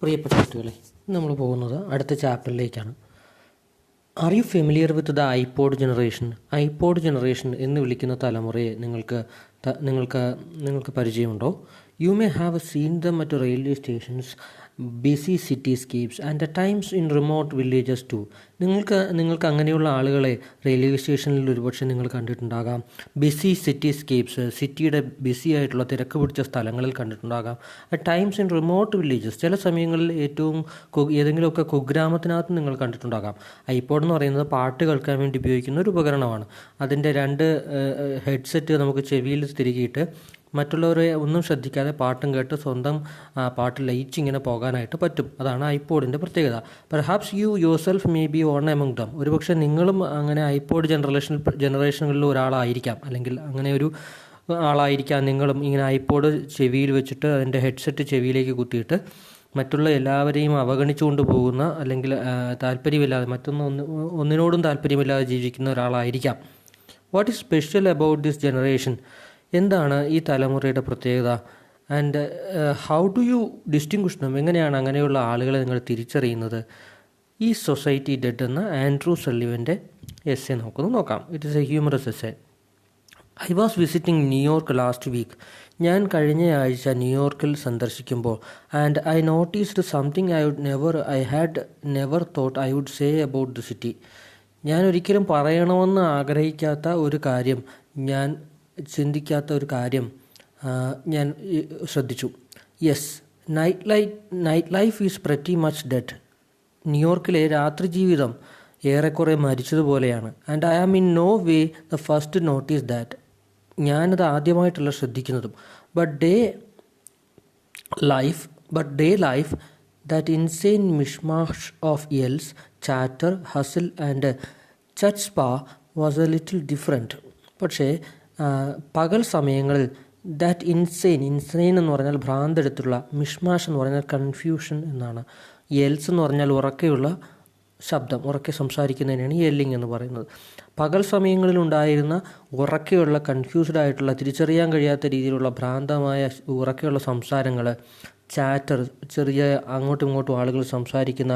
പ്രിയപ്പെട്ട കുട്ടികളെ, നമ്മൾ പോകുന്നത് അടുത്ത ചാപ്റ്ററിലേക്കാണ്. Are you familiar with the iPod generation? IPod generation എന്ന് വിളിക്കുന്ന തലമുറയെ നിങ്ങൾക്ക് പരിചയമുണ്ടോ? You may have seen them at railway stations, busy cityscapes and at times in remote villages too. നിങ്ങൾക്ക് അങ്ങനെയുള്ള ആളുകളെ റെയിൽവേ സ്റ്റേഷനിൽ ഒരുപക്ഷെ നിങ്ങൾ കണ്ടിട്ടുണ്ടാകാം. ബിസി സിറ്റീസ്കേപ്സ്, സിറ്റിയുടെ ബിസി ആയിട്ടുള്ള തിരക്ക് പിടിച്ച സ്ഥലങ്ങളിൽ കണ്ടിട്ടുണ്ടാകാം. At times in remote villages, ചില സമയങ്ങളിൽ ഏതെങ്കിലുമൊക്കെ കുഗ്രാമത്തിനകത്ത് നിങ്ങൾ കണ്ടിട്ടുണ്ടാകാം. ഐപോഡ് എന്ന് പറയുന്നത് പാട്ട് കേൾക്കാൻ വേണ്ടി ഉപയോഗിക്കുന്ന ഒരു ഉപകരണമാണ്. അതിൻ്റെ രണ്ട് ഹെഡ്സെറ്റ് നമുക്ക് ചെവിയിൽ തിരികിയിട്ട് മറ്റുള്ളവരെ ഒന്നും ശ്രദ്ധിക്കാതെ പാട്ടും കേട്ട് സ്വന്തം പാട്ട് ലയിച്ചിങ്ങനെ പോകാനായിട്ട് പറ്റും. അതാണ് ഐപോഡിൻ്റെ പ്രത്യേകത. Perhaps you your self may be one among them. ഒരുപക്ഷെ നിങ്ങളും അങ്ങനെ ഐപോഡ് ജനറേഷനുകളിൽ ഒരാളായിരിക്കാം, അല്ലെങ്കിൽ അങ്ങനെ ഒരു ആളായിരിക്കാം നിങ്ങളും. ഇങ്ങനെ ഐപോഡ് ചെവിയിൽ വെച്ചിട്ട് അതിൻ്റെ ഹെഡ്സെറ്റ് ചെവിയിലേക്ക് കുത്തിയിട്ട് മറ്റുള്ള എല്ലാവരെയും അവഗണിച്ചുകൊണ്ട് പോകുന്ന, അല്ലെങ്കിൽ താല്പര്യമില്ലാതെ ഒന്നിനോടും താല്പര്യമില്ലാതെ ജീവിക്കുന്ന ഒരാളായിരിക്കാം. What is special about this generation? എന്താണ് ഈ തലമുറയുടെ പ്രത്യേകത? And how do you distinguish them? എങ്ങനെയാണ് അങ്ങനെയുള്ള ആളുകളെ നിങ്ങൾ തിരിച്ചറിയുന്നത്? ഈ സൊസൈറ്റി ഡെഡ് എന്ന ആൻഡ്രൂ സള്ളിവൻ്റെ എസ്സേ നോക്കാം. It is a humorous essay. I was visiting New York last week. ഞാൻ കഴിഞ്ഞ ആഴ്ച ന്യൂയോർക്കിൽ സന്ദർശിക്കുമ്പോൾ and I noticed something I had never thought I would say about the city. ഞാൻ ഒരിക്കലും പറയണമെന്ന് ആഗ്രഹിക്കാത്ത ഒരു കാര്യം, ഞാൻ ചിന്തിക്കാത്ത ഒരു കാര്യം ഞാൻ ശ്രദ്ധിച്ചു. Yes, night life is pretty much dead. ന്യൂയോർക്കിലെ രാത്രി ജീവിതം ഏറെക്കുറെ മരിച്ചതുപോലെയാണ്. And I am in no way the first notice that. ഞാനത് ആദ്യമായിട്ടല്ല ശ്രദ്ധിക്കുന്നതും. But day life that insane mishmash of yells, chatter, hustle and chutzpah was a little different. പക്ഷേ പകൽ സമയങ്ങളിൽ ദാറ്റ് ഇൻസെയിൻ എന്ന് പറഞ്ഞാൽ ഭ്രാന്തെടുത്തുള്ള, മിഷ്മാഷ് എന്ന് പറഞ്ഞാൽ കൺഫ്യൂഷൻ എന്നാണ്, യെൽസ് എന്ന് പറഞ്ഞാൽ ഉറക്കെയുള്ള ശബ്ദം, ഉറക്കെ സംസാരിക്കുന്നതിനാണ് യെല്ലിങ് എന്ന് പറയുന്നത്. പകൽ സമയങ്ങളിലുണ്ടായിരുന്ന ഉറക്കെയുള്ള, കൺഫ്യൂസ്ഡ് ആയിട്ടുള്ള, തിരിച്ചറിയാൻ കഴിയാത്ത രീതിയിലുള്ള ഭ്രാന്തമായ ഉറക്കെയുള്ള സംസാരങ്ങൾ, ചാറ്റർ, ചെറിയ അങ്ങോട്ടും ഇങ്ങോട്ടും ആളുകൾ സംസാരിക്കുന്ന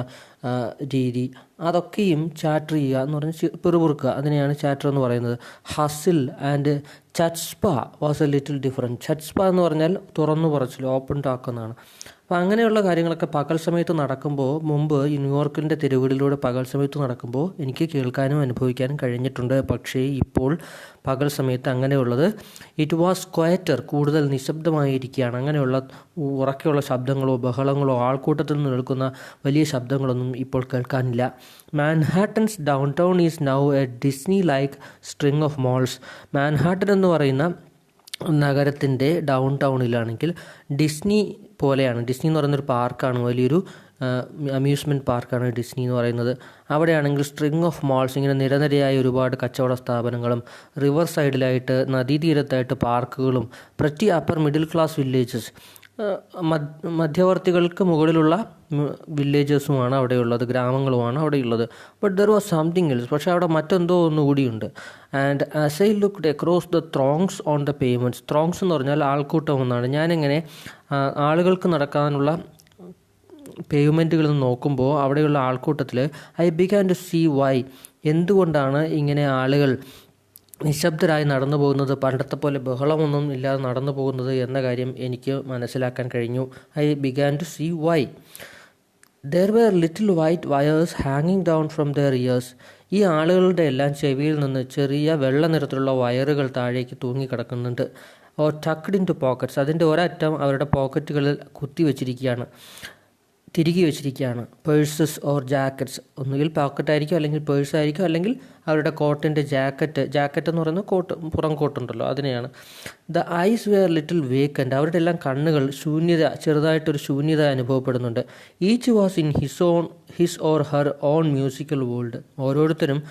രീതി, അതൊക്കെയും ചാറ്റർ ചെയ്യുക എന്ന് പറഞ്ഞാൽ പിറുപിറുക്കുക, അതിനെയാണ് ചാറ്റർ എന്ന് പറയുന്നത്. Hustle and chutzpah was a little different. Chutzpah എന്ന് പറഞ്ഞാൽ തുറന്നു പറച്ചിൽ, ഓപ്പൺ ടാക്ക് എന്നാണ്. അപ്പോൾ അങ്ങനെയുള്ള കാര്യങ്ങളൊക്കെ പകൽ സമയത്ത് നടക്കുമ്പോൾ, മുമ്പ് ഈ ന്യൂയോർക്കിൻ്റെ തെരുവുകളിലൂടെ പകൽ സമയത്ത് നടക്കുമ്പോൾ എനിക്ക് കേൾക്കാനും അനുഭവിക്കാനും കഴിഞ്ഞിട്ടുണ്ട്. പക്ഷേ ഇപ്പോൾ പകൽ സമയത്ത് അങ്ങനെയുള്ളത് ഇറ്റ് വാസ് ക്വയറ്റർ, കൂടുതൽ നിശബ്ദമായിരിക്കുകയാണ്. അങ്ങനെയുള്ള ഉറക്കെയുള്ള ശബ്ദങ്ങളോ ബഹളങ്ങളോ ആൾക്കൂട്ടത്തിൽ നിന്ന് കേൾക്കുന്ന വലിയ ശബ്ദങ്ങളൊന്നും ഇപ്പോൾ കേൾക്കാനില്ല. Manhattan's downtown is now a Disney like string of malls. Manhattan എന്ന് പറയുന്ന നഗരത്തിൻ്റെ ഡൗൺ ടൗണിലാണെങ്കിൽ ഡിസ്നി പോലെയാണ്. ഡിസ്നി എന്ന് പറയുന്നൊരു പാർക്കാണ്, വലിയൊരു അമ്യൂസ്മെൻറ്റ് പാർക്കാണ് ഡിസ്നി എന്ന് പറയുന്നത്. അവിടെയാണെങ്കിൽ സ്ട്രിങ് ഓഫ് മാൾസ്, ഇങ്ങനെ നിരനിരയായ ഒരുപാട് കച്ചവട സ്ഥാപനങ്ങളും, റിവർ സൈഡിലായിട്ട് നദീതീരത്തായിട്ട് പാർക്കുകളും, pretty upper middle class villages, മധ്യവർത്തികൾക്ക് മുകളിലുള്ള വില്ലേജസുമാണ് അവിടെയുള്ളത്, ഗ്രാമങ്ങളുമാണ് അവിടെയുള്ളത്. But there was something else. പക്ഷേ അവിടെ മറ്റെന്തോ ഒന്നുകൂടിയുണ്ട്. And as I looked across the throngs on the pavements. Throngs എന്ന് പറഞ്ഞാൽ ആൾക്കൂട്ടം എന്നാണ്. ഞാനിങ്ങനെ ആളുകൾക്ക് നടക്കാനുള്ള പേയ്മെൻറ്റുകളിൽ നോക്കുമ്പോൾ അവിടെയുള്ള ആൾക്കൂട്ടത്തിൽ I began to see why, എന്തുകൊണ്ടാണ് ഇങ്ങനെ ആളുകൾ നിശബ്ദരായി നടന്നു പോകുന്നത്, പണ്ടത്തെ പോലെ ബഹളമൊന്നും ഇല്ലാതെ നടന്നു പോകുന്നത് എന്ന കാര്യം എനിക്ക് മനസ്സിലാക്കാൻ കഴിഞ്ഞു. I began to see why. There were little white wires ഹാങ്ങിങ് ഡൗൺ ഫ്രം ദെയർ ഇയേഴ്സ്. ഈ ആളുകളുടെ എല്ലാം ചെവിയിൽ നിന്ന് ചെറിയ വെള്ള നിറത്തിലുള്ള വയറുകൾ താഴേക്ക് തൂങ്ങിക്കിടക്കുന്നുണ്ട്. Or tucked into pockets. അതിൻ്റെ ഒരറ്റം അവരുടെ പോക്കറ്റുകളിൽ തിരികെ വെച്ചിരിക്കുകയാണ്. പേഴ്സസ് ഓർ ജാക്കറ്റ്സ്, ഒന്നുകിൽ പോക്കറ്റായിരിക്കും, അല്ലെങ്കിൽ പേഴ്സായിരിക്കും, അല്ലെങ്കിൽ അവരുടെ കോട്ടിൻ്റെ ജാക്കറ്റ് എന്ന് പറയുന്നത് പുറം കോട്ടുണ്ടല്ലോ, അതിനെയാണ്. The eyes were little vacant. അവരുടെ എല്ലാം കണ്ണുകൾ ചെറുതായിട്ടൊരു ശൂന്യത അനുഭവപ്പെടുന്നുണ്ട്. Each was in his or her own musical world. ഓരോരുത്തരും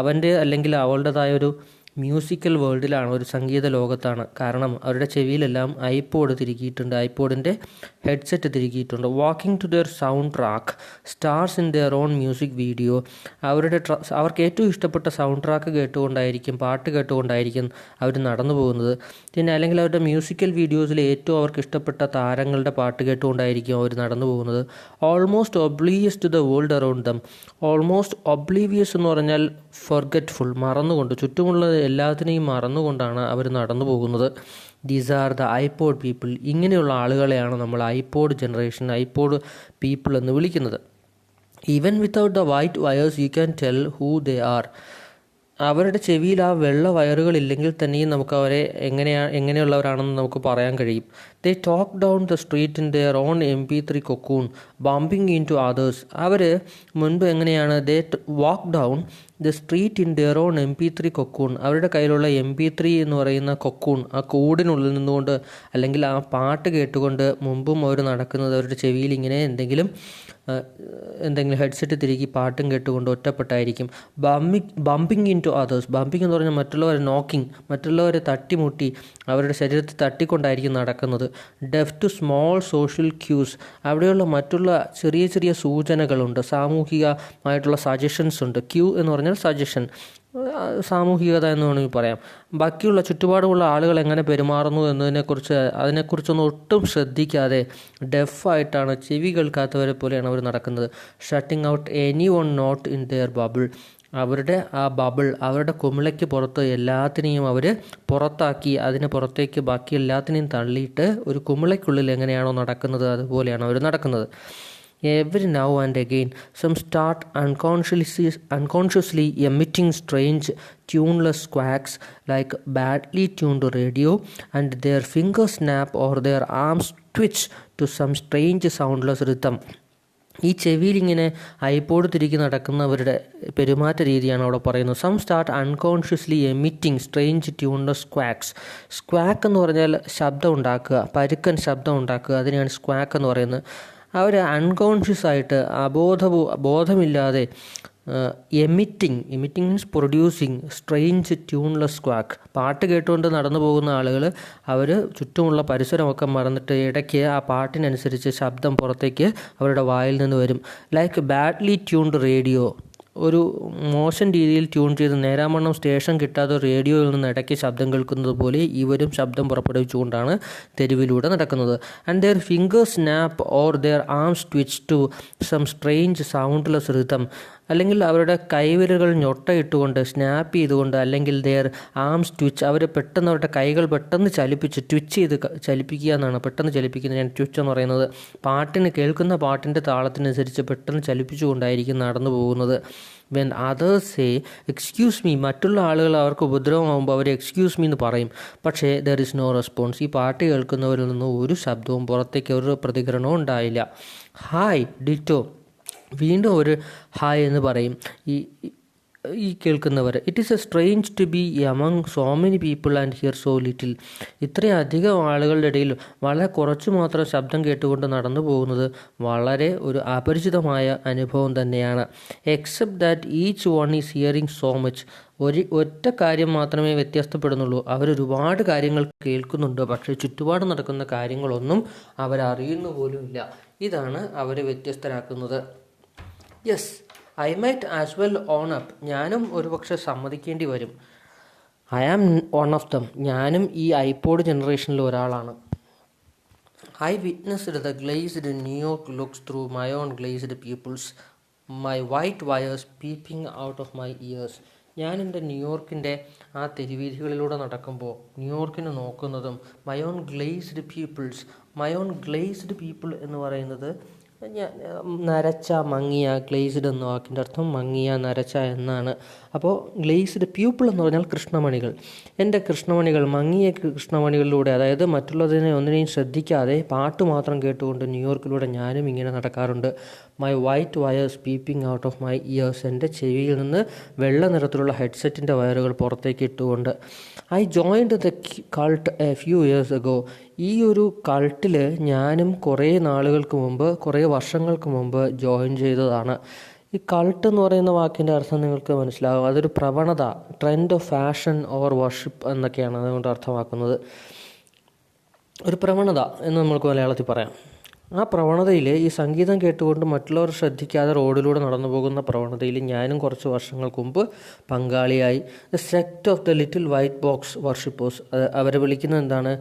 അവൻ്റെ അല്ലെങ്കിൽ അവളുടേതായ ഒരു മ്യൂസിക്കൽ വേൾഡിലാണ്, ഒരു സംഗീത ലോകത്താണ്. കാരണം അവരുടെ ചെവിയിലെല്ലാം ഐപോഡ് തിരുകിയിട്ടുണ്ട്, ഐപോഡിൻ്റെ ഹെഡ്സെറ്റ് തിരുകിയിട്ടുണ്ട്. Walking to their soundtrack, stars in their own music video. അവർക്ക് ഏറ്റവും ഇഷ്ടപ്പെട്ട സൗണ്ട് ട്രാക്ക് കേട്ടുകൊണ്ടായിരിക്കും, പാട്ട് കേട്ടുകൊണ്ടായിരിക്കും അവർ നടന്നു പോകുന്നത്. പിന്നെ അല്ലെങ്കിൽ അവരുടെ മ്യൂസിക്കൽ വീഡിയോസിൽ ഏറ്റവും അവർക്ക് ഇഷ്ടപ്പെട്ട താരങ്ങളുടെ പാട്ട് കേട്ടുകൊണ്ടായിരിക്കും അവർ നടന്നു പോകുന്നത്. Almost oblivious to the world around them. Almost oblivious എന്ന് പറഞ്ഞാൽ ഫൊർഗറ്റ്ഫുൾ, മറന്നുകൊണ്ട്, ചുറ്റുമുള്ള എല്ലാത്തിനെയും മറന്നുകൊണ്ടാണ് അവർ നടന്നു പോകുന്നത്. These are the iPod people. ഇങ്ങനെയുള്ള ആളുകളെയാണ് നമ്മൾ ഐപോഡ് ജനറേഷൻ, ഐപോഡ് പീപ്പിൾ എന്ന് വിളിക്കുന്നത്. Even without the white wires you can tell who they are. അവരുടെ ചെവിയിൽ ആ വെള്ള വയറുകളില്ലെങ്കിൽ തന്നെയും നമുക്ക് അവരെ എങ്ങനെയുള്ളവരാണെന്ന് നമുക്ക് പറയാൻ കഴിയും. They talk down the street in their own MP3 cocoon bumping into others. അവർ മുൻപ് എങ്ങനെയാണ്, they walk down the street in their own MP3 cocoon. അവരുടെ കയ്യിലുള്ള MP3 എന്ന് പറയുന്ന കൊക്കൂൺ, ആ കൂടിനുള്ളിൽ നിന്നുകൊണ്ട് അല്ലെങ്കിൽ ആ പാട്ട് കേട്ടുകൊണ്ട് മുമ്പും അവർ നടക്കുന്നത് അവരുടെ ചെവിയിൽ ഇങ്ങനെ എന്തെങ്കിലും ഹെഡ്സെറ്റ് തിരികെ പാട്ടും കേട്ടുകൊണ്ട് ഒറ്റപ്പെട്ടായിരിക്കും. ബംപിങ് ഇൻ ടു അതേഴ്സ്. ബംപിങ് എന്ന് പറഞ്ഞാൽ മറ്റുള്ളവരെ നോക്കിങ്, മറ്റുള്ളവരെ തട്ടിമുട്ടി അവരുടെ ശരീരത്തിൽ തട്ടിക്കൊണ്ടായിരിക്കും നടക്കുന്നത്. Deaf to small social cues. അവിടെയുള്ള മറ്റുള്ള ചെറിയ ചെറിയ സൂചനകളുണ്ട്, സാമൂഹികമായിട്ടുള്ള സജഷൻസ് ഉണ്ട്. ക്യൂ എന്ന് പറഞ്ഞാൽ സജഷൻ, സാമൂഹികത എന്ന് വേണമെങ്കിൽ പറയാം. ബാക്കിയുള്ള ചുറ്റുപാടുമുള്ള ആളുകൾ എങ്ങനെ പെരുമാറുന്നു അതിനെക്കുറിച്ചൊന്നും ഒട്ടും ശ്രദ്ധിക്കാതെ ഡെഫായിട്ടാണ്, ചെവി കേൾക്കാത്തവരെ പോലെയാണ് അവർ നടക്കുന്നത്. Shutting out anyone not in their bubble. അവരുടെ ആ ബബിൾ, അവരുടെ കുമിളയ്ക്ക് പുറത്ത് എല്ലാത്തിനെയും അവർ പുറത്താക്കി, അതിന് പുറത്തേക്ക് ബാക്കി എല്ലാത്തിനെയും തള്ളിയിട്ട് ഒരു കുമിളയ്ക്കുള്ളിൽ എങ്ങനെയാണോ നടക്കുന്നത് അതുപോലെയാണ് അവർ നടക്കുന്നത്. Every now and again, some start unconsciously emitting strange, tuneless quacks like badly tuned radio, and their fingers snap or their arms twitch to some strange soundless rhythm. ഈ ചെവിയിലിങ്ങനെ ഐപോഡ് തിരികെ നടക്കുന്നവരുടെ പെരുമാറ്റ രീതിയാണ് അവിടെ പറയുന്നത്. Some start unconsciously emitting strange tuneless squawks. Squawk എന്ന് പറഞ്ഞാൽ ശബ്ദം ഉണ്ടാക്കുക, പരുക്കൻ ശബ്ദം ഉണ്ടാക്കുക, അതിനെയാണ് സ്ക്വാക്ക് എന്ന് പറയുന്നത്. അവർ അൺകോൺഷ്യസ് ആയിട്ട് ബോധമില്ലാതെ എമിറ്റിംഗ് മീൻസ് പ്രൊഡ്യൂസിങ് സ്ട്രെയിഞ്ച് ട്യൂൺലെസ് സ്ക്വാക്ക്. പാട്ട് കേട്ടുകൊണ്ട് നടന്നു പോകുന്ന ആളുകൾ അവർ ചുറ്റുമുള്ള പരിസരമൊക്കെ മറന്നിട്ട് ഇടയ്ക്ക് ആ പാട്ടിനനുസരിച്ച് ശബ്ദം പുറത്തേക്ക് അവരുടെ വായിൽ നിന്ന് വരും. Like badly tuned radio. ഒരു മോശം രീതിയിൽ ട്യൂൺ ചെയ്ത് നേരാമണ്ണം സ്റ്റേഷൻ കിട്ടാതെ റേഡിയോയിൽ നിന്ന് ഇടയ്ക്ക് ശബ്ദം കേൾക്കുന്നത് പോലെ ഇവരും ശബ്ദം പുറപ്പെടുവിച്ചുകൊണ്ടാണ് തെരുവിലൂടെ നടക്കുന്നത്. And their fingers snap or their arms twitch to some strange soundless rhythm. അല്ലെങ്കിൽ അവരുടെ കൈവിരലുകൾ ഞൊട്ടയിട്ടുകൊണ്ട്, സ്നാപ്പ് ചെയ്തുകൊണ്ട്, അല്ലെങ്കിൽ ദെയർ ആംസ് ട്വിച്ച്, അവർ പെട്ടെന്ന് അവരുടെ കൈകൾ പെട്ടെന്ന് ട്വിച്ച് ചെയ്ത് ചലിപ്പിക്കുക എന്നാണ്, പെട്ടെന്ന് ചലിപ്പിക്കുന്നത് ഞാൻ ട്വിച്ച് എന്ന് പറയുന്നത്. കേൾക്കുന്ന പാട്ടിൻ്റെ താളത്തിനനുസരിച്ച് പെട്ടെന്ന് ചലിപ്പിച്ചുകൊണ്ടായിരിക്കും നടന്നു പോകുന്നത്. When others say excuse me, മറ്റുള്ള ആളുകൾ അവർക്ക് ഉപദ്രവമാകുമ്പോൾ അവർ എക്സ്ക്യൂസ് മീ എന്ന് പറയും. പക്ഷേ ദർ ഇസ് നോ റെസ്പോൺസ്. ഈ പാട്ട് കേൾക്കുന്നവരിൽ നിന്ന് ഒരു ശബ്ദവും പുറത്തേക്ക് ഒരു പ്രതികരണവും ഉണ്ടായില്ല. ഹായ് ഡിറ്റോ, വീണ്ടും ഒരു ഹായ് എന്ന് പറയും ഈ കേൾക്കുന്നവർ. It is a strange to be among so many people and hear so little. ഇത്രയധികം ആളുകളുടെ ഇടയിൽ വളരെ കുറച്ച് മാത്രം ശബ്ദം കേട്ടുകൊണ്ട് നടന്നു പോകുന്നത് വളരെ ഒരു അപരിചിതമായ അനുഭവം തന്നെയാണ്. Except that each one is hearing so much. ഒറ്റ കാര്യം മാത്രമേ വ്യത്യസ്തപ്പെടുന്നുള്ളൂ. അവരൊരുപാട് കാര്യങ്ങൾ കേൾക്കുന്നുണ്ട്, പക്ഷേ ചുറ്റുപാട് നടക്കുന്ന കാര്യങ്ങളൊന്നും അവരറിയുന്നു പോലുമില്ല. ഇതാണ് അവരെ വ്യത്യസ്തരാക്കുന്നത്. Yes, I might as well own up. ഞാനും ഒരുപക്ഷെ സമ്മതിക്കേണ്ടി വരും. I am one of them. ഞാനും ഈ ഐപോഡ് ജനറേഷനിൽ ഒരാളാണ്. I witnessed the glazed New York looks through my own glazed peoples, my white wires peeping out of my ears. ഞാൻ എൻ്റെ ന്യൂയോർക്കിൻ്റെ ആ തെരുവീഥികളിലൂടെ നടക്കുമ്പോൾ ന്യൂയോർക്കിനെ നോക്കുന്നതും മൈ ഓൺ ഗ്ലേസ്ഡ് പീപ്പിൾ എന്ന് പറയുന്നത് നരച്ച, മങ്ങിയ. ഗ്ലേസ്ഡ് എന്ന വാക്കിൻ്റെ അർത്ഥം മങ്ങിയ, നരച്ച എന്നാണ്. അപ്പോൾ ഗ്ലേസ്ഡ് പ്യൂപ്പിൾ എന്ന് പറഞ്ഞാൽ കൃഷ്ണമണികൾ. എൻ്റെ കൃഷ്ണമണികൾ, മങ്ങിയ കൃഷ്ണമണികളിലൂടെ, അതായത് ഒന്നിനെയും ശ്രദ്ധിക്കാതെ പാട്ട് മാത്രം കേട്ടുകൊണ്ട് ന്യൂയോർക്കിലൂടെ ഞാനും ഇങ്ങനെ നടക്കാറുണ്ട്. My white wires peeping out of my years. എൻ്റെ ചെവിയിൽ നിന്ന് വെള്ള നിറത്തിലുള്ള ഹെഡ്സെറ്റിൻ്റെ വയറുകൾ പുറത്തേക്ക് ഇട്ടുകൊണ്ട്. I joined the cult A few years ago. ഈ ഒരു കൾട്ടിൽ ഞാനും കുറേ വർഷങ്ങൾക്ക് മുമ്പ് ജോയിൻ ചെയ്തതാണ്. ഈ കൾട്ട് എന്ന് പറയുന്ന വാക്കിൻ്റെ അർത്ഥം നിങ്ങൾക്ക് മനസ്സിലാകും. അതൊരു പ്രവണത, trend of fashion or worship എന്നൊക്കെയാണ് അതുകൊണ്ട് അർത്ഥമാക്കുന്നത്. ഒരു പ്രവണത എന്ന് നമുക്ക് മലയാളത്തിൽ പറയാം. ആ പ്രവണതയിൽ ഈ സംഗീതം കേട്ടുകൊണ്ട് മറ്റുള്ളവർ ശ്രദ്ധിക്കാതെ റോഡിലൂടെ നടന്നു പോകുന്ന പ്രവണതയിൽ ഞാനും കുറച്ച് വർഷങ്ങൾക്ക് മുമ്പ് പങ്കാളിയായി. The സെക്ട് of the little white box worshippers, അവരെ വിളിക്കുന്നത് എന്താണ്?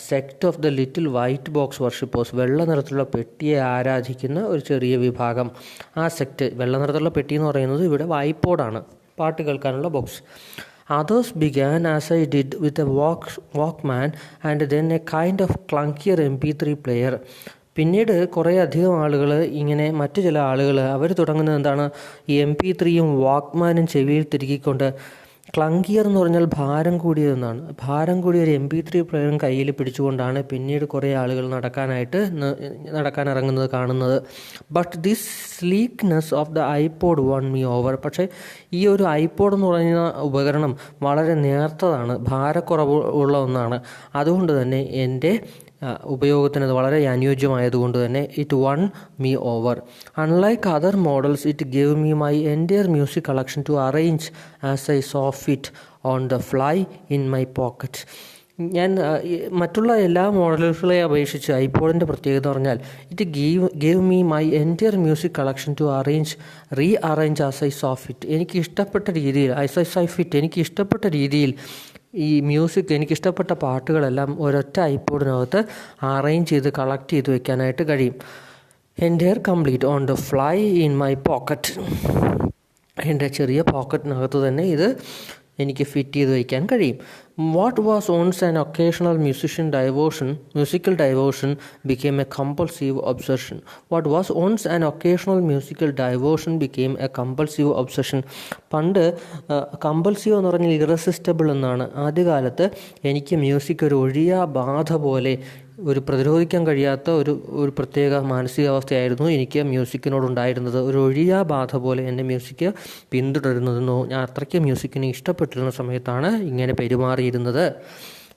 സെക്ട് of the little white box worshippers, വെള്ള നിറത്തിലുള്ള പെട്ടിയെ ആരാധിക്കുന്ന ഒരു ചെറിയ വിഭാഗം. ആ സെക്ട്, വെള്ള നിറത്തിലുള്ള പെട്ടി എന്ന് പറയുന്നത് ഇവിടെ വായ്പോഡാണ്, പാട്ട് കേൾക്കാനുള്ള box. Others began as I did with a Walkman and then a kind of clunkier MP3 player. പിന്നീട് കുറേ അധികം ആളുകൾ, ഇങ്ങനെ മറ്റു ചില ആളുകൾ അവർ തുടങ്ങുന്നത് എന്താണ്? ഈ MP3യും വാക്ക്മാനും ചെവിയിൽ തിരുകിക്കൊണ്ട്, ക്ലങ്കിയർ എന്ന് പറഞ്ഞാൽ ഭാരം കൂടിയതെന്നാണ്, ഭാരം കൂടിയ ഒരു MP3 പ്ലെയറും കയ്യിൽ പിടിച്ചുകൊണ്ടാണ് പിന്നീട് കുറേ ആളുകൾ നടക്കാനിറങ്ങുന്നത് കാണുന്നത്. But this sleekness of the iPod won me over. പക്ഷേ ഈ ഒരു ഐപോഡ് എന്ന് പറയുന്ന ഉപകരണം വളരെ നേർത്തതാണ്, ഭാരക്കുറവ് ഉള്ള ഒന്നാണ്. അതുകൊണ്ട് തന്നെ എൻ്റെ ഉപയോഗത്തിന് അത് വളരെ അനുയോജ്യമായതുകൊണ്ട് തന്നെ it one me over. Unlike other models it gave me my entire music collection to arrange as I so fit on the fly in my pocket. ഞാൻ മറ്റുള്ള എല്ലാ മോഡലുകളെ അപേക്ഷിച്ച് ഐപോഡിൻ്റെ പ്രത്യേകത പറഞ്ഞാൽ it gave me my entire music collection to re arrange as I so fit. എനിക്ക് ഇഷ്ടപ്പെട്ട രീതിയിൽ, എനിക്ക് ഇഷ്ടപ്പെട്ട രീതിയിൽ ഈ മ്യൂസിക്, എനിക്കിഷ്ടപ്പെട്ട പാട്ടുകളെല്ലാം ഒരൊറ്റ ഐപോഡിനകത്ത് അറേഞ്ച് ചെയ്ത് കളക്ട് ചെയ്ത് വെക്കാനായിട്ട് കഴിയും. Entire complete on the fly in my pocket. എൻ്റെ ചെറിയ പോക്കറ്റിനകത്ത് തന്നെ ഇത് എനിക്ക് ഫിറ്റ് ചെയ്ത് വയ്ക്കാൻ കഴിയും. What was once an occasional musical diversion became a compulsive obsession. പണ്ട് കമ്പൾസീവ് എന്ന് പറഞ്ഞാൽ ഇറസിസ്റ്റബിൾ എന്നാണ്. ആദ്യകാലത്ത് എനിക്ക് മ്യൂസിക് ഒരു ഒഴിയാ ബാധ പോലെ, ഒരു പ്രതിരോധിക്കാൻ കഴിയാത്ത ഒരു പ്രത്യേക മാനസികാവസ്ഥയായിരുന്നു എനിക്ക് മ്യൂസിക്കിനോടുണ്ടായിരുന്നത്. ഒരു ഒഴിയാ ബാധ പോലെ എന്നെ മ്യൂസിക് പിന്തുടരുന്നതെന്നോ, ഞാൻ അത്രയ്ക്ക് മ്യൂസിക്കിനെ ഇഷ്ടപ്പെട്ടിരുന്ന സമയത്താണ് ഇങ്ങനെ പെരുമാറിയിരുന്നത്.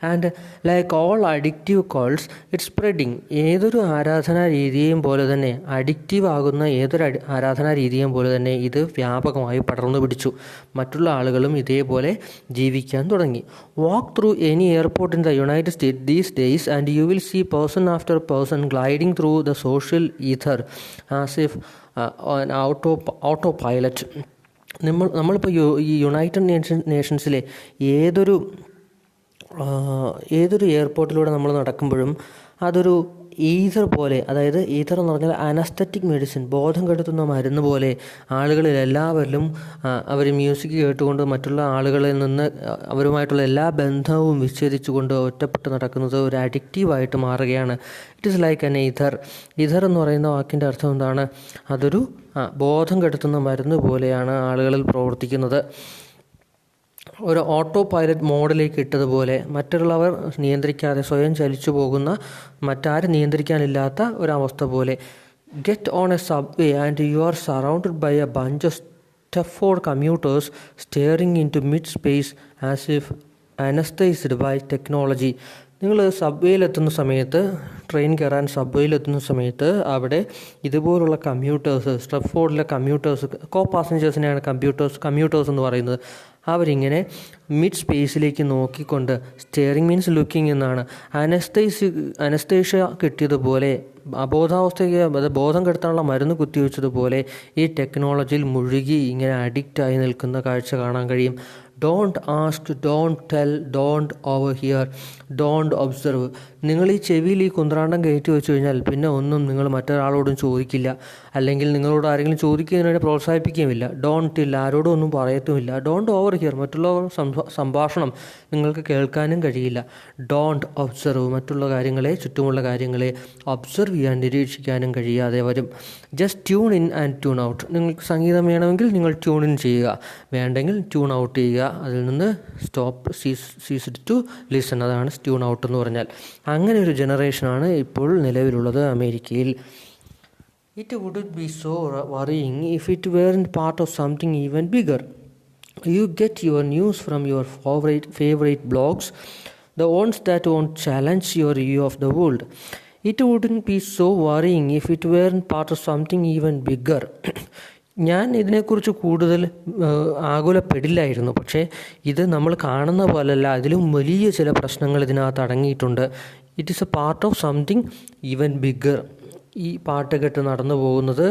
And like all addictive cults it's spreading. ഏതൊരു ആരാധനാ രീതിയെയും പോലെ തന്നെ, അഡിക്റ്റീവ് ആകുന്ന ഏതൊരു ആരാധനാ രീതിയെയും പോലെ തന്നെ ഇത് വ്യാപകമായി പടർന്നു പിടിച്ചു. മറ്റുള്ള ആളുകളും ഇതേപോലെ ജീവിക്കാൻ തുടങ്ങി. Walk through any airport in the United States these days and you will see person after person gliding through the social ether as if autopilot. നമ്മളിപ്പോൾ ഈ യുണൈറ്റഡ് നേഷൻസിലെ ഏതൊരു എയർപോർട്ടിലൂടെ നമ്മൾ നടക്കുമ്പോഴും അതൊരു ഈഥർ പോലെ, അതായത് ഈഥർ എന്ന് പറഞ്ഞാൽ അനസ്തറ്റിക് മെഡിസിൻ, ബോധം കെടുത്തുന്ന മരുന്ന് പോലെ ആളുകളിൽ എല്ലാവരിലും അവർ മ്യൂസിക് കേട്ടുകൊണ്ട് മറ്റുള്ള ആളുകളിൽ നിന്ന് അവരുമായിട്ടുള്ള എല്ലാ ബന്ധവും വിച്ഛേദിച്ചുകൊണ്ട് ഒറ്റപ്പെട്ട് നടക്കുന്നത് ഒരു അഡിക്റ്റീവായിട്ട് മാറുകയാണ്. ഇറ്റ് ഈസ് ലൈക്ക് അൻ ഈഥർ. ഈഥർ എന്ന് പറയുന്ന വാക്കിൻ്റെ അർത്ഥം എന്താണ്? അതൊരു ബോധം കെടുത്തുന്ന മരുന്ന് പോലെയാണ് ആളുകളിൽ പ്രവർത്തിക്കുന്നത്. ഒരു ഓട്ടോ പൈലറ്റ് മോഡിലേക്ക് ഇട്ടതുപോലെ, മറ്റുള്ളവർ നിയന്ത്രിക്കാതെ സ്വയം ചലിച്ചു പോകുന്ന, മറ്റാരും നിയന്ത്രിക്കാനില്ലാത്ത ഒരവസ്ഥ പോലെ. Get on a subway and you are surrounded by a bunch of Stepford commuters staring into mid space as if anaesthetised by technology. നിങ്ങൾ സബ്വേയിലെത്തുന്ന സമയത്ത്, ട്രെയിൻ കയറാൻ സബ്വേയിലെത്തുന്ന സമയത്ത് അവിടെ ഇതുപോലുള്ള കമ്മ്യൂട്ടേഴ്സ്, സ്റ്റഫോർഡിലെ കമ്മ്യൂട്ടേഴ്സ്, കോ പാസഞ്ചേഴ്സിനെയാണ് കമ്മ്യൂട്ടേഴ്സ് എന്ന് പറയുന്നത്. അവരിങ്ങനെ മിഡ് സ്പേസിലേക്ക് നോക്കിക്കൊണ്ട്, സ്റ്റിയറിംഗ് മീൻസ് ലുക്കിംഗ് എന്നാണ്, അനസ്തേഷ്യ കിട്ടിയതുപോലെ, അബോധാവസ്ഥയ്ക്ക് അത് ബോധം കെടുത്താനുള്ള മരുന്ന് കുത്തിവെച്ചതുപോലെ ഈ ടെക്നോളജിയിൽ മുഴുകി ഇങ്ങനെ അഡിക്റ്റായി നിൽക്കുന്ന കാഴ്ച കാണാൻ കഴിയും. Don't ask, don't tell, don't over here, don't observe. നിങ്ങൾ ഈ ചെവിയിൽ ഈ കുന്ത്രാണ്ടം കയറ്റി വെച്ച് കഴിഞ്ഞാൽ പിന്നെ ഒന്നും നിങ്ങൾ മറ്റൊരാളോടും ചോദിക്കില്ല, അല്ലെങ്കിൽ നിങ്ങളോട് ആരെങ്കിലും ചോദിക്കുന്നതിനെ പ്രോത്സാഹിപ്പിക്കുകയുമില്ല. ഡോണ്ട് ടിൽ, ആരോടും ഒന്നും പറയത്തുമില്ല. ഡോണ്ട് ഓവർ ഹിയർ, മറ്റുള്ളവർ സംഭാഷണം നിങ്ങൾക്ക് കേൾക്കാനും കഴിയില്ല. ഡോണ്ട് ഒബ്സർവ്, മറ്റുള്ള കാര്യങ്ങളെ, ചുറ്റുമുള്ള കാര്യങ്ങളെ ഒബ്സർവ് ചെയ്യാൻ, നിരീക്ഷിക്കാനും കഴിയാതെ വരും. Just tune in and tune out. നിങ്ങൾക്ക് സംഗീതം വേണമെങ്കിൽ നിങ്ങൾ ട്യൂൺ ഇൻ ചെയ്യുക, വേണ്ടെങ്കിൽ ട്യൂൺ ഔട്ട് ചെയ്യുക. അതിൽ നിന്ന് സ്റ്റോപ്പ്, സീസ്ഡ് ടു ലിസൺ, അതാണ് ട്യൂൺ ഔട്ട് എന്ന് പറഞ്ഞാൽ. അങ്ങനെ ഒരു ജനറേഷനാണ് ഇപ്പോൾ നിലവിലുള്ളത് അമേരിക്കയിൽ. It wouldn't be so worrying if it weren't part of something even bigger. You get your news from your favorite blogs, the ones that won't challenge your view of the world. It wouldn't be so worrying if it weren't part of something even bigger. ഞാൻ ഇതിനെക്കുറിച്ച് കൂടുതൽ ആകുലപ്പെടില്ലായിരുന്നു. പക്ഷേ ഇത് നമ്മൾ കാണുന്ന പോലല്ല, അതിലും വലിയ ചില പ്രശ്നങ്ങൾ ഇതിനകത്ത് അടങ്ങിയിട്ടുണ്ട്. It is A part of something even bigger. ഈ പാട്ട് കേട്ട് നടന്നു പോകുന്നത്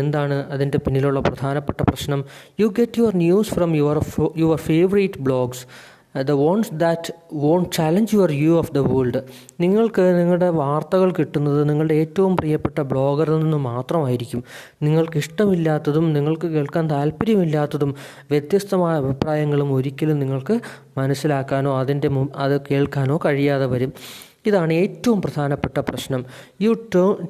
എന്താണ് അതിൻ്റെ പിന്നിലുള്ള പ്രധാനപ്പെട്ട പ്രശ്നം? You get your news from your favourite blogs, the ones that won't challenge your view of the world. നിങ്ങൾക്ക് നിങ്ങളുടെ വാർത്തകൾ കിട്ടുന്നത് നിങ്ങളുടെ ഏറ്റവും പ്രിയപ്പെട്ട ബ്ലോഗറിൽ നിന്ന് മാത്രമായിരിക്കും. നിങ്ങൾക്ക് ഇഷ്ടമില്ലാത്തതും നിങ്ങൾക്ക് കേൾക്കാൻ താല്പര്യമില്ലാത്തതും വ്യത്യസ്തമായ അഭിപ്രായങ്ങളും ഒരിക്കലും നിങ്ങൾക്ക് മനസ്സിലാക്കാനോ അത് കേൾക്കാനോ കഴിയാതെ വരും. ഇതാണ് ഏറ്റവും പ്രധാനപ്പെട്ട പ്രശ്നം. You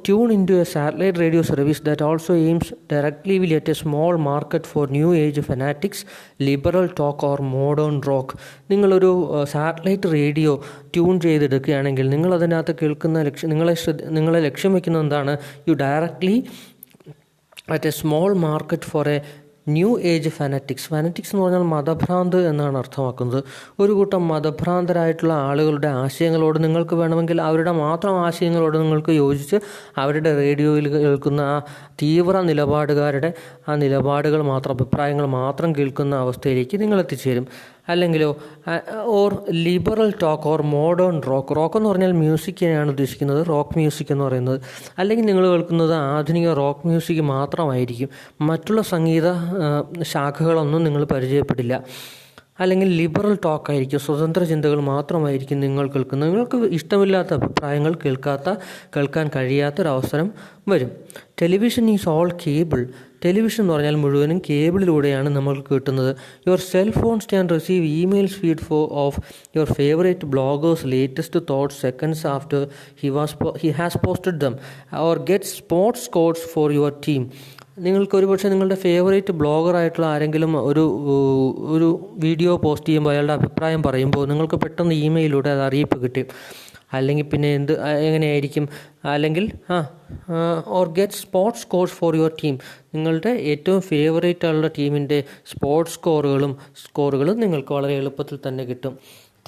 tune in to a satellite radio service that also aims directly at a small market for new age fanatics, liberal talk or modern rock. നിങ്ങളൊരു സാറ്റലൈറ്റ് റേഡിയോ ട്യൂൺ ചെയ്തെടുക്കുകയാണെങ്കിൽ നിങ്ങൾ അതിനകത്ത് കേൾക്കുന്ന നിങ്ങളെ ലക്ഷ്യം വയ്ക്കുന്നത് എന്താണ്? You directly at a small market for a new age fanatics. Fanatics എന്ന് പറഞ്ഞാൽ മതഭ്രാന്ത് എന്നാണ് അർത്ഥമാക്കുന്നത്. ഒരു കൂട്ടം മതഭ്രാന്തരായിട്ടുള്ള ആളുകളുടെ ആശയങ്ങളോട് നിങ്ങൾക്ക് വേണമെങ്കിൽ അവരുടെ മാത്രം ആശയങ്ങളോട് നിങ്ങൾക്ക് യോജിച്ച് അവരുടെ റേഡിയോയിൽ കേൾക്കുന്ന ആ തീവ്ര നിലപാടുകാരുടെ ആ നിലപാടുകൾ മാത്രം, അഭിപ്രായങ്ങൾ മാത്രം കേൾക്കുന്ന അവസ്ഥയിലേക്ക് നിങ്ങൾ എത്തിച്ചേരും. അല്ലെങ്കിലോ or liberal talk or modern rock. Rock എന്ന് പറഞ്ഞാൽ മ്യൂസിക്കിനെയാണ് ഉദ്ദേശിക്കുന്നത്, റോക്ക് മ്യൂസിക് എന്ന് പറയുന്നത്. അല്ലെങ്കിൽ നിങ്ങൾ കേൾക്കുന്നത് ആധുനിക റോക്ക് മ്യൂസിക് മാത്രമായിരിക്കും, മറ്റുള്ള സംഗീത ശാഖകളൊന്നും നിങ്ങൾ പരിചയപ്പെടില്ല. അല്ലെങ്കിൽ ലിബറൽ ടോക്കായിരിക്കും, സ്വതന്ത്ര ചിന്തകൾ മാത്രമായിരിക്കും നിങ്ങൾ കേൾക്കുന്നത്. നിങ്ങൾക്ക് ഇഷ്ടമില്ലാത്ത അഭിപ്രായങ്ങൾ കേൾക്കാൻ കഴിയാത്തൊരവസരം വരും. Television is all cable. Television എന്ന് പറഞ്ഞാൽ മുഴുവനും കേബിളിലൂടെയാണ് നമ്മൾക്ക് കിട്ടുന്നത്. Your cell phones can receive emails feed of your favourite bloggers latest thoughts seconds after he has posted dum or get sports scores for your team. നിങ്ങൾക്ക് ഒരുപക്ഷെ നിങ്ങളുടെ ഫേവറേറ്റ് ബ്ലോഗറായിട്ടുള്ള ആരെങ്കിലും ഒരു വീഡിയോ പോസ്റ്റ് ചെയ്യുമ്പോൾ അയാളുടെ അഭിപ്രായം പറയുമ്പോൾ നിങ്ങൾക്ക് പെട്ടെന്ന് ഇമെയിലൂടെ അത് അറിയിപ്പ് കിട്ടും. അല്ലെങ്കിൽ പിന്നെ എങ്ങനെയായിരിക്കും? അല്ലെങ്കിൽ or get sports scores for your team. നിങ്ങളുടെ ഏറ്റവും ഫേവറേറ്റ് ആയിട്ടുള്ള ടീമിൻ്റെ സ്പോർട്സ് സ്കോറുകളും നിങ്ങൾക്ക് വളരെ എളുപ്പത്തിൽ തന്നെ കിട്ടും.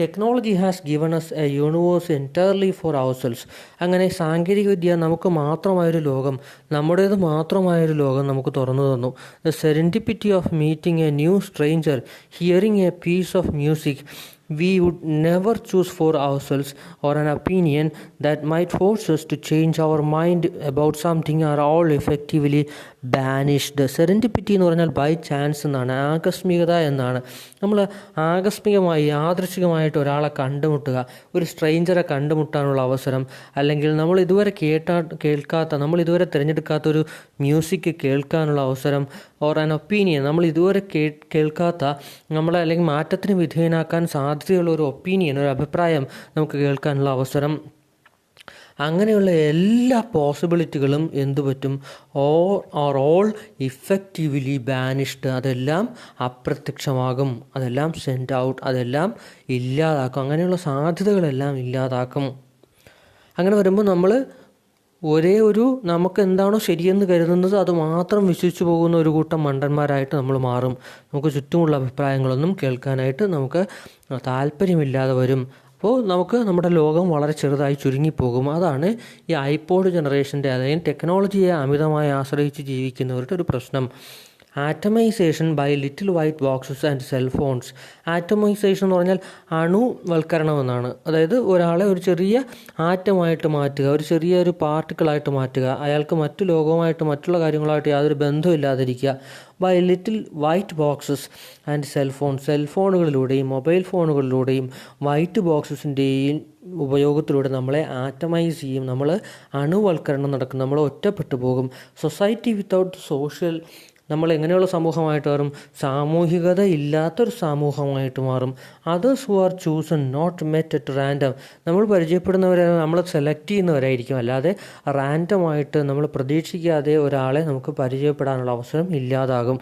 Technology has given us a universe entirely for ourselves. അങ്ങനെ സാങ്കേതികവിദ്യ നമുക്ക് മാത്രമായൊരു ലോകം, നമ്മുടേത് മാത്രമായൊരു ലോകം നമുക്ക് തുറന്നു തന്നു. The serendipity of meeting a new stranger, hearing a piece of music we would never choose for ourselves, or an opinion that might force us to change our mind about something, are all effectively banished. Serendipity എന്ന് പറഞ്ഞാൽ by chance എന്നാണ്, ആകസ്മികത എന്നാണ്. നമ്മൾ ആകസ്മികമായി യാദൃശ്ചികമായിട്ട് ഒരാളെ കണ്ടുമുട്ടുക, ഒരു സ്ട്രേഞ്ചറെ കണ്ടുമുട്ടാനുള്ള അവസരം, അല്ലെങ്കിൽ നമ്മൾ ഇതുവരെ കേൾക്കാത്ത നമ്മൾ ഇതുവരെ തിരഞ്ഞെടുക്കാത്തൊരു മ്യൂസിക് കേൾക്കാനുള്ള അവസരം, ഓർ ആൻ ഒപ്പീനിയൻ നമ്മൾ ഇതുവരെ കേൾക്കാത്ത നമ്മളെ അല്ലെങ്കിൽ മാറ്റത്തിന് വിധേയനാക്കാൻ സാധ്യതയുള്ള ഒരു ഒപ്പീനിയൻ, ഒരു അഭിപ്രായം നമുക്ക് കേൾക്കാനുള്ള അവസരം. അങ്ങനെയുള്ള എല്ലാ പോസിബിലിറ്റികളും എന്തു പറ്റും? All effectively banished. അതെല്ലാം അപ്രത്യക്ഷമാകും, അതെല്ലാം സെൻഡ് ഔട്ട്, അതെല്ലാം ഇല്ലാതാക്കും. അങ്ങനെയുള്ള സാധ്യതകളെല്ലാം ഇല്ലാതാക്കും. അങ്ങനെ വരുമ്പോൾ നമ്മൾ നമുക്ക് എന്താണോ ശരിയെന്ന് കരുതുന്നത് അത് മാത്രം വിശ്വസിച്ച് പോകുന്ന ഒരു കൂട്ടം മണ്ടന്മാരായിട്ട് നമ്മൾ മാറും. നമുക്ക് ചുറ്റുമുള്ള അഭിപ്രായങ്ങളൊന്നും കേൾക്കാനായിട്ട് നമുക്ക് താല്പര്യമില്ലാതെ വരും. അപ്പോൾ നമ്മുടെ ലോകം വളരെ ചെറുതായി ചുരുങ്ങിപ്പോകും. അതാണ് ഈ ഐപോഡ് ജനറേഷൻ്റെ, അതായത് ടെക്നോളജിയെ അമിതമായി ആശ്രയിച്ച് ജീവിക്കുന്നവരുടെ ഒരു പ്രശ്നം. Atomisation by little white boxes and cellphones. Atomisation എന്ന് പറഞ്ഞാൽ അണുവൽക്കരണം എന്നാണ്. അതായത് ഒരാളെ ഒരു ചെറിയ ആറ്റമായിട്ട് മാറ്റുക, ഒരു ചെറിയൊരു പാർട്ടിക്കിളായിട്ട് മാറ്റുക, അയാൾക്ക് മറ്റു ലോകവുമായിട്ട് മറ്റുള്ള കാര്യങ്ങളായിട്ട് യാതൊരു ബന്ധമില്ലാതിരിക്കുക. By little white boxes and സെൽഫോണുകളിലൂടെയും മൊബൈൽ ഫോണുകളിലൂടെയും വൈറ്റ് ബോക്സസിൻ്റെയും ഉപയോഗത്തിലൂടെ നമ്മളെ ആറ്റമൈസ് ചെയ്യും. നമ്മൾ അണുവൽക്കരണം നടക്കും, നമ്മൾ ഒറ്റപ്പെട്ടു പോകും. സൊസൈറ്റി വിത്തൗട്ട് സോഷ്യൽ, നമ്മൾ എങ്ങനെയുള്ള സമൂഹമായിട്ട് മാറും? സാമൂഹികത ഇല്ലാത്തൊരു സമൂഹമായിട്ട് മാറും. Others who are chosen not met at random. നമ്മൾ പരിചയപ്പെടുന്നവരെ നമ്മൾ സെലക്ട് ചെയ്യുന്നവരായിരിക്കും, അല്ലാതെ റാൻഡമായിട്ട് നമ്മൾ പ്രതീക്ഷിക്കാതെ ഒരാളെ നമുക്ക് പരിചയപ്പെടാനുള്ള അവസരം ഇല്ലാതാകും.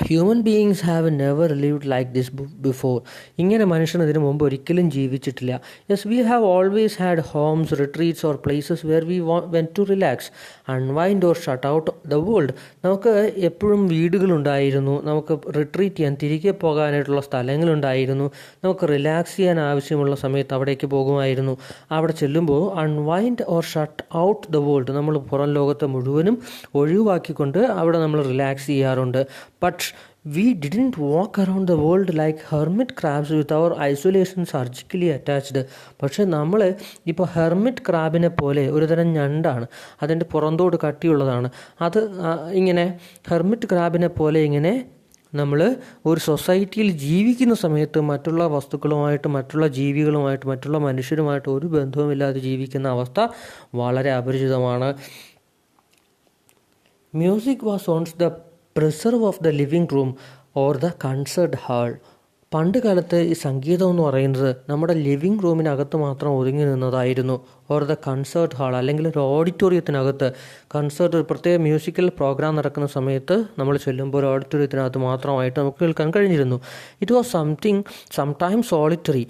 Human beings have never lived like this before. ഇങ്ങനെ മനുഷ്യൻ ഇതിനു മുമ്പ് ഒരിക്കലും ജീവിച്ചിട്ടില്ല. Yes, we have always had homes, retreats or places where we went to relax, unwind or shut out the world. നമുക്ക് എപ്പോഴും വീടുകളുണ്ടായിരുന്നു, നമുക്ക് റിട്രീറ്റ് ചെയ്യാൻ തിരികെ പോകാനായിട്ടുള്ള സ്ഥലങ്ങളുണ്ടായിരുന്നു, നമുക്ക് റിലാക്സ് ചെയ്യാൻ ആവശ്യമുള്ള സമയത്ത് അവിടേക്ക് പോകുമായിരുന്നു. അവിടെ ചെല്ലുമ്പോൾ unwind or shut out the world, നമ്മൾ പുറം ലോകത്തെ മുഴുവനും ഒഴിവാക്കിക്കൊണ്ട് അവിടെ നമ്മൾ റിലാക്സ് ചെയ്യാറുണ്ട്. But we didn't walk around the world like hermit crabs with our isolation surgically attached. പക്ഷേ നമ്മൾ ഇപ്പോൾ ഹെർമിറ്റ് ക്രാബിനെ പോലെ ഒരു തരം ഞണ്ടാണ്, അതിൻ്റെ പുറന്തോട് കട്ടിയുള്ളതാണ്. അത് ഇങ്ങനെ ഹെർമിറ്റ് ക്രാബിനെ പോലെ ഇങ്ങനെ നമ്മൾ ഒരു സൊസൈറ്റിയിൽ ജീവിക്കുന്ന സമയത്ത് മറ്റുള്ള വസ്തുക്കളുമായിട്ട്, മറ്റുള്ള ജീവികളുമായിട്ട്, മറ്റുള്ള മനുഷ്യരുമായിട്ട് ഒരു ബന്ധവുമില്ലാതെ ജീവിക്കുന്ന അവസ്ഥ വളരെ അപരിചിതമാണ്. Music was once the preserve of the living room or the concert hall. പണ്ട് കാലത്ത് ഈ സംഗീതം എന്ന് പറയുന്നത് നമ്മുടെ ലിവിങ് റൂമിനകത്ത് മാത്രം ഒതുങ്ങി നിന്നതായിരുന്നു. ഓർ ദ കൺസേർട്ട് ഹാൾ, അല്ലെങ്കിൽ ഒരു ഓഡിറ്റോറിയത്തിനകത്ത്. കൺസേർട്ട്, ഒരു പ്രത്യേക മ്യൂസിക്കൽ പ്രോഗ്രാം നടക്കുന്ന സമയത്ത് നമ്മൾ ചെല്ലുമ്പോൾ ഒരു ഓഡിറ്റോറിയത്തിനകത്ത് മാത്രമായിട്ട് നമുക്ക് കേൾക്കാൻ കഴിഞ്ഞിരുന്നു. It was sometime solitary.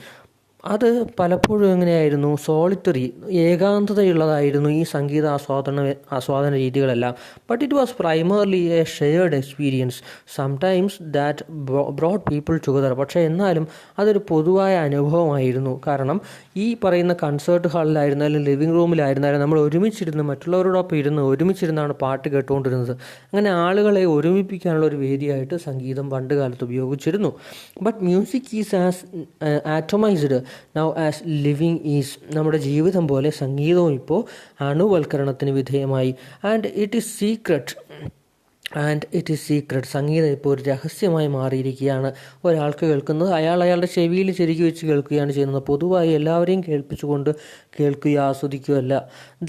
അത് പലപ്പോഴും എങ്ങനെയായിരുന്നു? സോളിറ്ററി, ഏകാന്തതയുള്ളതായിരുന്നു ഈ സംഗീത ആസ്വാദന രീതികളെല്ലാം. But it was primarily a shared experience, sometimes that brought people together. പക്ഷേ എന്നാലും അതൊരു പൊതുവായ അനുഭവമായിരുന്നു. കാരണം ഈ പറയുന്ന കൺസേർട്ട് ഹാളിലായിരുന്നാലും ലിവിങ് റൂമിലായിരുന്നാലും നമ്മൾ ഒരുമിച്ചിരുന്ന്, മറ്റുള്ളവരോടൊപ്പം ഇരുന്ന് ഒരുമിച്ചിരുന്നാണ് പാട്ട് കേട്ടുകൊണ്ടിരുന്നത്. അങ്ങനെ ആളുകളെ ഒരുമിപ്പിക്കാനുള്ള ഒരു വേദിയായിട്ട് സംഗീതം പണ്ട് കാലത്ത് ഉപയോഗിച്ചിരുന്നു. But music is as atomised now as living is. നമ്മുടെ ജീവിതം പോലെ സംഗീതവും ഇപ്പോൾ അണുവൽക്കരണത്തിന് വിധേയമായി. And it is secret. സംഗീതം ഇപ്പോൾ ഒരു രഹസ്യമായി മാറിയിരിക്കുകയാണ്. ഒരാൾക്ക് കേൾക്കുന്നത് അയാളുടെ ചെവിയിൽ ചെരുക്കി വെച്ച് കേൾക്കുകയാണ് ചെയ്യുന്നത്. പൊതുവായി എല്ലാവരെയും കേൾപ്പിച്ചുകൊണ്ട് കേൾക്കുകയോ ആസ്വദിക്കുകയല്ല.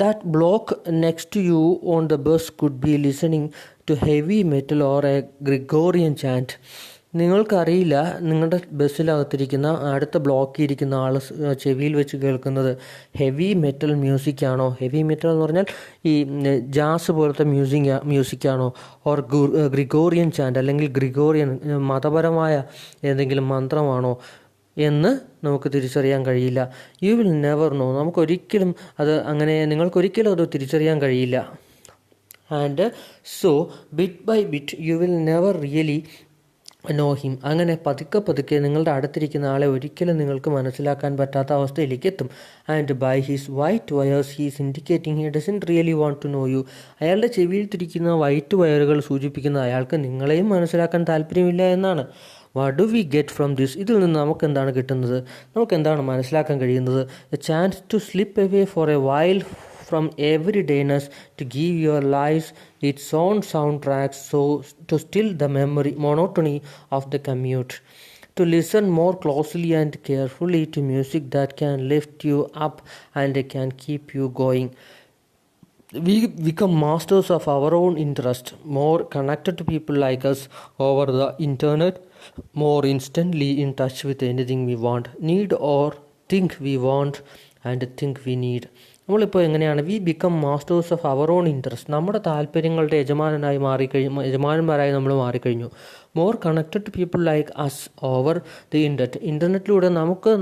That bloke next to you on the bus could be listening to heavy metal or a Gregorian chant. നിങ്ങൾക്കറിയില്ല, നിങ്ങളുടെ ബസ്സിനകത്തിരിക്കുന്ന അടുത്ത ബ്ലോക്കിലിരിക്കുന്ന ആൾ ചെവിയിൽ വെച്ച് കേൾക്കുന്നത് ഹെവി മെറ്റൽ മ്യൂസിക്കാണോ, ഹെവി മെറ്റൽ എന്ന് പറഞ്ഞാൽ ഈ ജാസ് പോലത്തെ മ്യൂസിക്കാണോ, ഓർ ഗ്രിഗോറിയൻ ചാൻറ്റ്, അല്ലെങ്കിൽ ഗ്രിഗോറിയൻ മതപരമായ ഏതെങ്കിലും മന്ത്രമാണോ എന്ന് നമുക്ക് തിരിച്ചറിയാൻ കഴിയില്ല. You will never know. നിങ്ങൾക്കൊരിക്കലും അത് തിരിച്ചറിയാൻ കഴിയില്ല. And so bit by bit U will never really know him. അങ്ങനെ പതുക്കെ നിങ്ങളുടെ അടുത്തിരിക്കുന്ന ആളെ ഒരിക്കലും നിങ്ങൾക്ക് മനസ്സിലാക്കാൻ പറ്റാത്ത അവസ്ഥയിലേക്ക് എത്തും. And by his white wires he's indicating he doesn't really want to know you. അയാളുടെ ചെവിയിൽ തിരിക്കുന്ന വൈറ്റ് വയറുകൾ സൂചിപ്പിക്കുന്ന അയാൾക്ക് നിങ്ങളെയും മനസ്സിലാക്കാൻ താല്പര്യമില്ല എന്നാണ്. What do we get from this? ഇതിൽ നിന്ന് നമുക്ക് എന്താണ് കിട്ടുന്നത്? നമുക്ക് എന്താണ് മനസ്സിലാക്കാൻ കഴിയുന്നത്? A chance to slip away for a while from everydayness, to give your lives its own soundtracks, so to still the monotony of the commute, to listen more closely and carefully to music that can lift you up and can keep you going. We become masters of our own interest, more connected to people like us over the internet, more instantly in touch with anything we want, need or think we want and think we need. നമ്മളിപ്പോൾ എങ്ങനെയാണ്? We become masters of our own interest. നമ്മുടെ താല്പര്യങ്ങളുടെ യജമാനന്മാരായി നമ്മൾ മാറിക്കഴിഞ്ഞു. More connected to people like us over the ഇൻ്റർനെറ്റിലൂടെ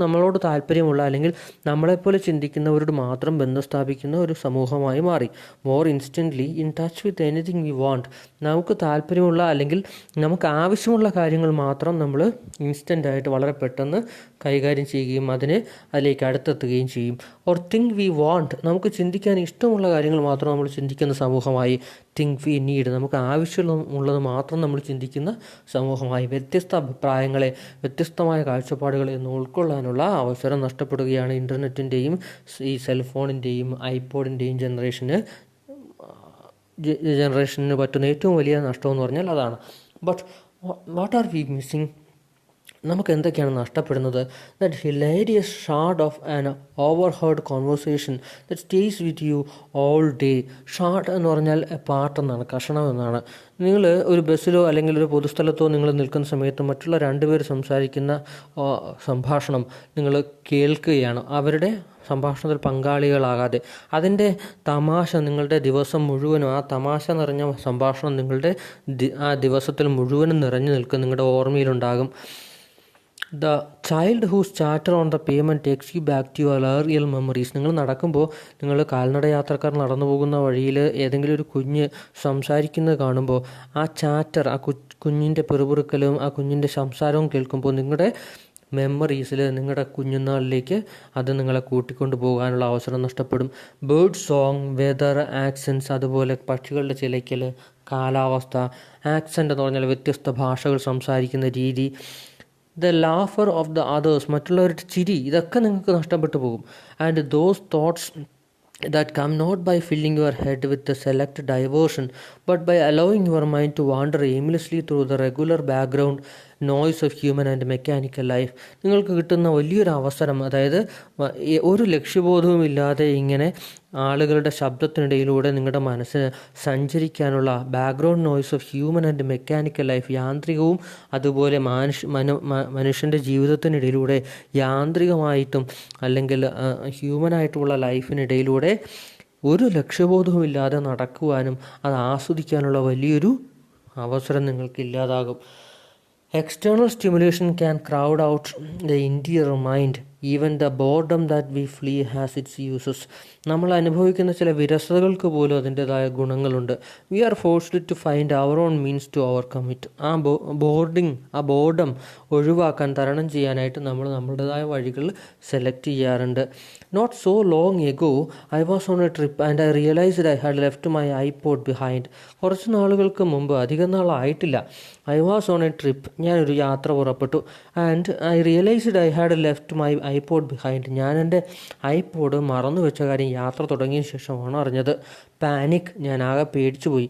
നമ്മളോട് താല്പര്യമുള്ള, അല്ലെങ്കിൽ നമ്മളെപ്പോലെ ചിന്തിക്കുന്നവരോട് മാത്രം ബന്ധം സ്ഥാപിക്കുന്ന ഒരു സമൂഹമായി മാറി. More instantly in touch with anything we want. നമുക്ക് താല്പര്യമുള്ള, അല്ലെങ്കിൽ നമുക്ക് ആവശ്യമുള്ള കാര്യങ്ങൾ മാത്രം നമ്മൾ ഇൻസ്റ്റൻ്റായിട്ട് വളരെ പെട്ടെന്ന് കൈകാര്യം ചെയ്യുകയും അതിലേക്ക് അടുത്തെത്തുകയും ചെയ്യും. Or think we want. നമുക്ക് ചിന്തിക്കാൻ ഇഷ്ടമുള്ള കാര്യങ്ങൾ മാത്രം നമ്മൾ ചിന്തിക്കുന്ന സമൂഹമായി. Think we need. നമുക്ക് ആവശ്യമുള്ളത് മാത്രം നമ്മൾ ചിന്തിക്കുന്ന സമൂഹമായി. വ്യത്യസ്ത അഭിപ്രായങ്ങളെ, വ്യത്യസ്തമായ കാഴ്ചപ്പാടുകളെ ഒന്ന് ഉൾക്കൊള്ളാനുള്ള അവസരം നഷ്ടപ്പെടുകയാണ് ഇൻ്റർനെറ്റിൻ്റെയും ഈ സെൽഫോണിൻ്റെയും ഐപോഡിൻ്റെയും ജനറേഷന് പറ്റുന്ന ഏറ്റവും വലിയ നഷ്ടമെന്ന് പറഞ്ഞാൽ അതാണ്. But what are we missing? നമുക്ക് എന്തൊക്കെയാണ് നഷ്ടപ്പെടുന്നത്? That hilarious shard of an overheard conversation that stays with you all day. Shard എന്ന് പറഞ്ഞാൽ പാട്ടെന്നാണ്, കഷണം എന്നാണ്. നിങ്ങൾ ഒരു ബസ്സിലോ അല്ലെങ്കിൽ ഒരു പൊതുസ്ഥലത്തോ നിങ്ങൾ നിൽക്കുന്ന സമയത്ത് മറ്റുള്ള രണ്ടുപേർ സംസാരിക്കുന്ന സംഭാഷണം നിങ്ങൾ കേൾക്കുകയാണ്. അവരുടെ സംഭാഷണത്തിൽ പങ്കാളികളാകാതെ അതിൻ്റെ തമാശ നിങ്ങളുടെ ദിവസം മുഴുവനും, ആ തമാശ നിറഞ്ഞ സംഭാഷണം നിങ്ങളുടെ ആ ദിവസത്തിൽ മുഴുവനും നിറഞ്ഞു നിൽക്കും, നിങ്ങളുടെ ഓർമ്മയിലുണ്ടാകും. The child whose chatter on the pavement takes you back to your real memories. നിങ്ങൾ നടക്കുമ്പോൾ, നിങ്ങൾ കാൽനട യാത്രക്കാർ നടന്നു പോകുന്ന വഴിയിൽ ഏതെങ്കിലും ഒരു കുഞ്ഞ് സംസാരിക്കുന്നത് കാണുമ്പോൾ ആ ചാറ്റർ, ആ കുഞ്ഞിൻ്റെ പിറുപിറുക്കലും ആ കുഞ്ഞിൻ്റെ സംസാരവും കേൾക്കുമ്പോൾ നിങ്ങളുടെ മെമ്മറീസിൽ, നിങ്ങളുടെ കുഞ്ഞുനാളിലേക്ക് അത് നിങ്ങളെ കൂട്ടിക്കൊണ്ടു പോകാനുള്ള അവസരം നഷ്ടപ്പെടും. ബേർഡ് സോങ്, വെതർ, ആക്സെൻറ്റ്സ്, അതുപോലെ പക്ഷികളുടെ ചിലയ്ക്കൽ, കാലാവസ്ഥ, ആക്സെൻ്റ് എന്ന് പറഞ്ഞാൽ വ്യത്യസ്ത ഭാഷകൾ സംസാരിക്കുന്ന രീതി, the laughter of the others, മറ്റുള്ളവരുടെ ചിരി, ഇതൊക്കെ നിങ്ങൾക്ക് നഷ്ടപ്പെട്ടു പോകും. And those thoughts that come not by filling your head with the select diversion, but by allowing your mind to wander aimlessly through the regular background noise of human and mechanical life. നിങ്ങൾക്ക് കിട്ടുന്ന വലിയൊരു അവസരം, അതായത് ഒരു ലക്ഷ്യബോധവും ഇല്ലാതെ ഇങ്ങനെ ആളുകളുടെ ശബ്ദത്തിനിടയിലൂടെ നിങ്ങളുടെ മനസ്സിന് സഞ്ചരിക്കാനുള്ള background noise of human and mechanical life, യാന്ത്രികവും അതുപോലെ മനുഷ്യൻ്റെ ജീവിതത്തിനിടയിലൂടെ യാന്ത്രികമായിട്ടും അല്ലെങ്കിൽ ഹ്യൂമനായിട്ടുള്ള ലൈഫിനിടയിലൂടെ ഒരു ലക്ഷ്യബോധവുമില്ലാതെ നടക്കുവാനും അത് ആസ്വദിക്കാനുള്ള വലിയൊരു അവസരം നിങ്ങൾക്ക് ഇല്ലാതാകും. External stimulation can crowd out the interior mind. Even the boredom that we flee has its uses. നമ്മൾ അനുഭവിക്കുന്ന ചില വിരസതകൾക്ക് പോലും അതിൻ്റെതായ ഗുണങ്ങളുണ്ട്. We are forced to find our own means to overcome it. ആ ബോർഡം ഒഴിവാക്കാൻ, തരണം ചെയ്യാനായിട്ട് നമ്മൾ നമ്മുടേതായ വഴികൾ സെലക്ട് ചെയ്യാറുണ്ട്. Not so long ago I was on a trip and I realized I had left my iPod behind. കുറച്ച് നാളുകൾക്ക് മുമ്പ്, അധികം നാളായിട്ടില്ല, I was on a trip, ഞാനൊരു യാത്ര പുറപ്പെട്ടു. And I realized I had left my iPod behind. ഞാൻ എൻ്റെ ഐപോഡ് മറന്നു വെച്ച കാര്യം യാത്ര തുടങ്ങിയ ശേഷമാണ് അറിഞ്ഞത്. പാനിക്, ഞാൻ ആകെ പേടിച്ചു പോയി.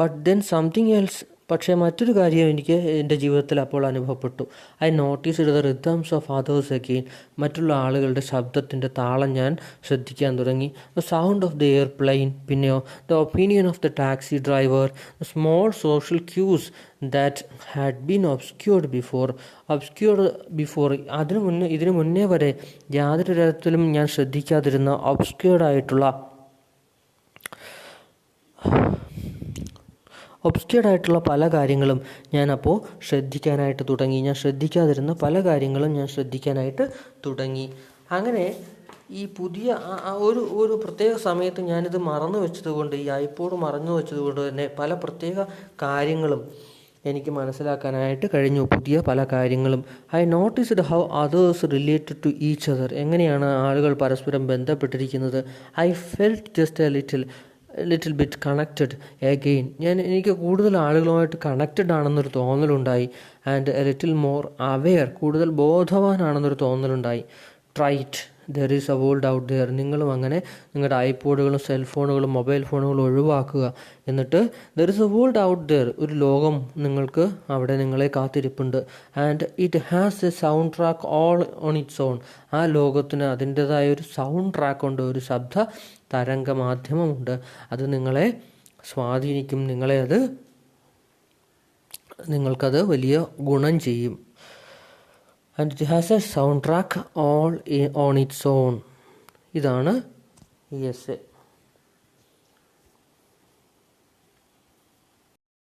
ബട്ട് ദെൻ സംതിങ് എൽസ്, പക്ഷേ മറ്റൊരു കാര്യം എനിക്ക് എൻ്റെ ജീവിതത്തിൽ അപ്പോൾ അനുഭവപ്പെട്ടു. I noticed the rhythms of others again. മറ്റുള്ള ആളുകളുടെ ശബ്ദത്തിൻ്റെ താളം ഞാൻ ശ്രദ്ധിക്കാൻ തുടങ്ങി. The sound of the airplane, പിന്നെയോ the opinion of the taxi driver, the small social cues that had been obscured before. ഇതിനു മുന്നേ വരെ യാതൊരു തരത്തിലും ഞാൻ ശ്രദ്ധിക്കാതിരുന്ന ഒബ്സ്ക്യൂർഡ് ആയിട്ടുള്ള പല കാര്യങ്ങളും ഞാനപ്പോൾ ശ്രദ്ധിക്കാനായിട്ട് തുടങ്ങി. ഞാൻ ശ്രദ്ധിക്കാതിരുന്ന പല കാര്യങ്ങളും ഞാൻ ശ്രദ്ധിക്കാനായിട്ട് തുടങ്ങി. അങ്ങനെ ഈ പുതിയ ഒരു പ്രത്യേക സമയത്ത് ഞാനിത് മറന്നു വെച്ചതുകൊണ്ട്, ഈ ഐപോഡ് മറന്നു വെച്ചതുകൊണ്ട് തന്നെ പല പ്രത്യേക കാര്യങ്ങളും എനിക്ക് മനസ്സിലാക്കാനായിട്ട് കഴിഞ്ഞു, പുതിയ പല കാര്യങ്ങളും. I noticed how others related to each other. എങ്ങനെയാണ് ആളുകൾ പരസ്പരം ബന്ധപ്പെട്ടിരിക്കുന്നത്. I felt just a little bit connected again. എനിക്ക് കൂടുതൽ ആളുകളുമായിട്ട് കണക്റ്റഡ് ആണെന്നൊരു തോന്നലുണ്ടായി. And a little more aware, കൂടുതൽ ബോധവാനാണെന്നൊരു തോന്നലുണ്ടായി. Trite, there is a world out there. നിങ്ങളും അങ്ങനെ നിങ്ങളുടെ ഐപോഡുകളും സെൽഫോണുകളും മൊബൈൽ ഫോണുകളും ഒഴിവാക്കുക. എന്നിട്ട് there is a world out there, ഒരു ലോകം നിങ്ങൾക്ക് അവിടെ നിങ്ങളെ കാത്തിരിപ്പുണ്ട്. And it has A sound track all on its on. ആ ലോകത്തിന് അതിൻ്റെതായ ഒരു സൗണ്ട് ട്രാക്കുണ്ട്, ഒരു ശബ്ദ തരംഗ മാധ്യമമുണ്ട്. അത് നിങ്ങളെ സ്വാധീനിക്കും, നിങ്ങൾക്കത് വലിയ ഗുണം ചെയ്യും. And it has A sound track all on its on. ഇതാണ് ഈ എസ്സേ.